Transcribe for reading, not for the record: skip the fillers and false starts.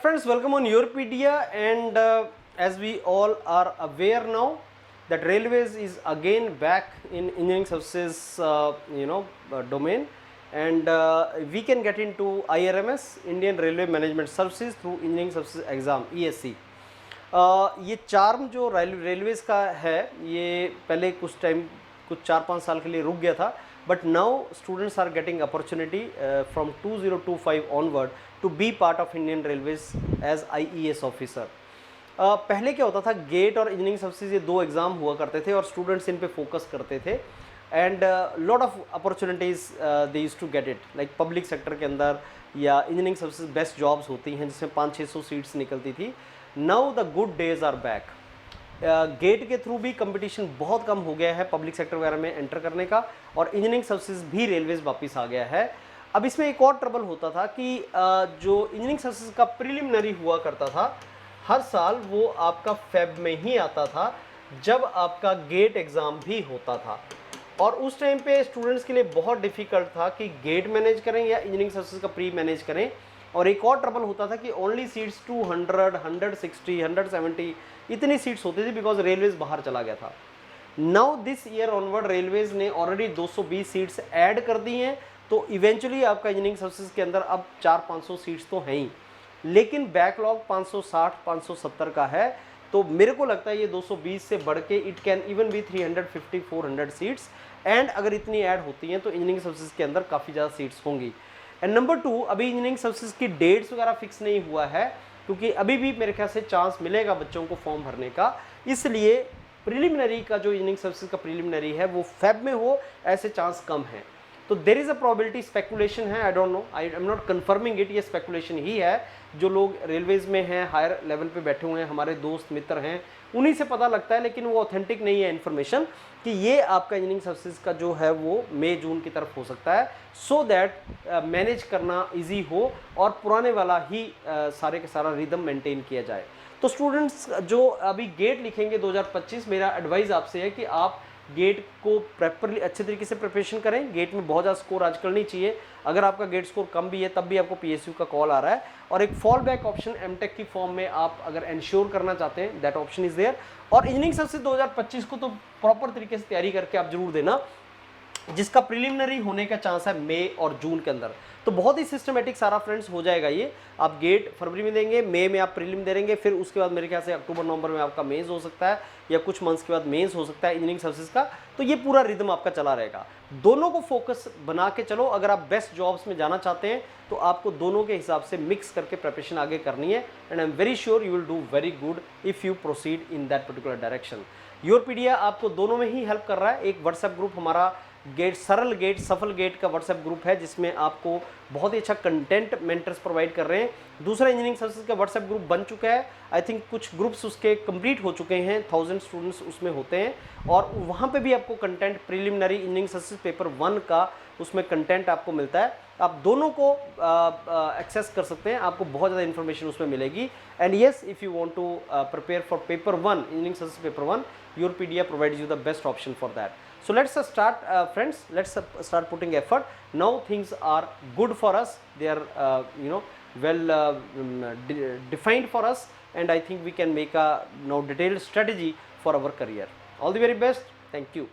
Friends, welcome on Europedia, and as we all are aware now that railways is again back in engineering services domain, and we can get into IRMS, Indian Railway Management Services, through engineering services exam ESC. ये charm जो Railways का है ये पहले कुछ 4-5 साल के लिए रुक गया था, but now students are getting opportunity from 2025 onward to be part of Indian railways as IES officer. पहले क्या होता था, गेट और इंजीनियरिंग सर्विसेज ये दो एग्ज़ाम हुआ करते थे और स्टूडेंट्स इन पे फोकस करते थे, and lot of opportunities they used to get it, like public sector के अंदर या इंजीनियरिंग सर्विसेज बेस्ट जॉब्स होती हैं जिसमें 500-600 सीट्स निकलती थी। Now the good days are back. GATE के थ्रू भी कंपटीशन बहुत कम हो गया है पब्लिक सेक्टर वगैरह में एंटर करने का, और इंजीनियरिंग सर्विसेज भी रेलवेज वापस आ गया है। अब इसमें एक और ट्रबल होता था कि जो इंजीनियरिंग सर्विसेज का प्रीलिमिनरी हुआ करता था हर साल, वो आपका फेब में ही आता था जब आपका गेट एग्ज़ाम भी होता था, और उस टाइम पे स्टूडेंट्स के लिए बहुत डिफ़िकल्ट था कि गेट मैनेज करें या इंजीनियरिंग सर्विसेज का प्री मैनेज करें। और एक और ट्रबल होता था कि ओनली सीट्स 200, 160, 170 इतनी सीट्स होती थी बिकॉज रेलवेज बाहर चला गया था। Now this year onward railways ने ऑलरेडी 220 सीट्स ऐड कर दी हैं, तो इवेंचुअली आपका इंजीनियरिंग सर्विसेज के अंदर अब 400-500 सीट्स तो हैं ही, लेकिन बैकलॉग 560-570 का है। तो मेरे को लगता है ये 220 से बढ़ के it can even be 350-400 seats, and अगर इतनी ऐड होती हैं तो इंजीनियरिंग सर्विसेज के अंदर काफ़ी ज़्यादा सीट्स होंगी। एंड नंबर 2, अभी इंजीनियरिंग सर्विसेज की डेट्स वगैरह फिक्स नहीं हुआ है, क्योंकि अभी भी मेरे ख्याल से चांस मिलेगा बच्चों को फॉर्म भरने का, इसलिए प्रीलिमिनरी का जो इंजीनियरिंग सर्विसेज का प्रीलिमिनरी है वो फेब में हो, ऐसे चांस कम हैं। तो there is a probability, speculation है, I don't know, I am not confirming it, ये स्पेकुलेशन ही है। जो लोग रेलवेज में हैं, हायर लेवल पे बैठे हुए हैं, हमारे दोस्त मित्र हैं, उन्हीं से पता लगता है, लेकिन वो ऑथेंटिक नहीं है इन्फॉर्मेशन कि ये आपका इंजीनियरिंग सर्विसेज का जो है वो मई जून की तरफ हो सकता है, सो दैट मैनेज करना ईजी हो और पुराने वाला ही सारे का सारा रिदम मेंटेन किया जाए। तो स्टूडेंट्स जो अभी गेट लिखेंगे 2025, मेरा एडवाइस आपसे है कि आप गेट को प्रॉपरली अच्छे तरीके से प्रिपरेशन करें। गेट में बहुत ज़्यादा स्कोर आजकल नहीं चाहिए, अगर आपका गेट स्कोर कम भी है तब भी आपको PSU का कॉल आ रहा है, और एक फॉल बैक ऑप्शन एमटेक की फॉर्म में आप अगर इंश्योर करना चाहते हैं, दैट ऑप्शन इज देयर। और इंजीनियरिंग सर्विसेज 2025 को तो प्रॉपर तरीके से तैयारी करके आप जरूर देना, जिसका प्रीलिमिनरी होने का चांस है मई और जून के अंदर। तो बहुत ही सिस्टमेटिक सारा फ्रेंड्स हो जाएगा ये। आप गेट फरवरी में देंगे, मई में आप प्रीलिम दे देंगे, फिर उसके बाद मेरे ख्याल से अक्टूबर नवंबर में आपका मेंस हो सकता है, या कुछ मंथ्स के बाद मेंस हो सकता है इंजीनियरिंग सर्विसेज का। तो ये पूरा रिदम आपका चला रहेगा। दोनों को फोकस बना के चलो। अगर आप बेस्ट जॉब्स में जाना चाहते हैं तो आपको दोनों के हिसाब से मिक्स करके प्रिपरेशन आगे करनी है, and I am very sure you will do very good if you proceed in that particular direction. Yourpedia आपको दोनों में ही हेल्प कर रहा है। एक व्हाट्सएप ग्रुप हमारा GATE, Saral GATE, Safal GATE का व्हाट्सएप ग्रुप है, जिसमें आपको बहुत ही अच्छा कंटेंट मेंटर्स प्रोवाइड कर रहे हैं। दूसरा इंजीनियरिंग सर्विसेज का व्हाट्सएप ग्रुप बन चुका है, आई थिंक कुछ ग्रुप्स उसके कंप्लीट हो चुके हैं, 1000 स्टूडेंट्स उसमें होते हैं, और वहाँ पे भी आपको content preliminary engineering services paper 1 का उसमें कंटेंट आपको मिलता है। आप दोनों को एक्सेस कर सकते हैं, आपको बहुत ज़्यादा इन्फॉर्मेशन उसमें मिलेगी। And yes, if you want to prepare for paper 1, engineering services paper 1, Yourpedia provides you the best option for that. So let's start, friends. Let's start putting effort. Now things are good for us. They are, well defined for us, and I think we can make a now detailed strategy for our career. All the very best. Thank you.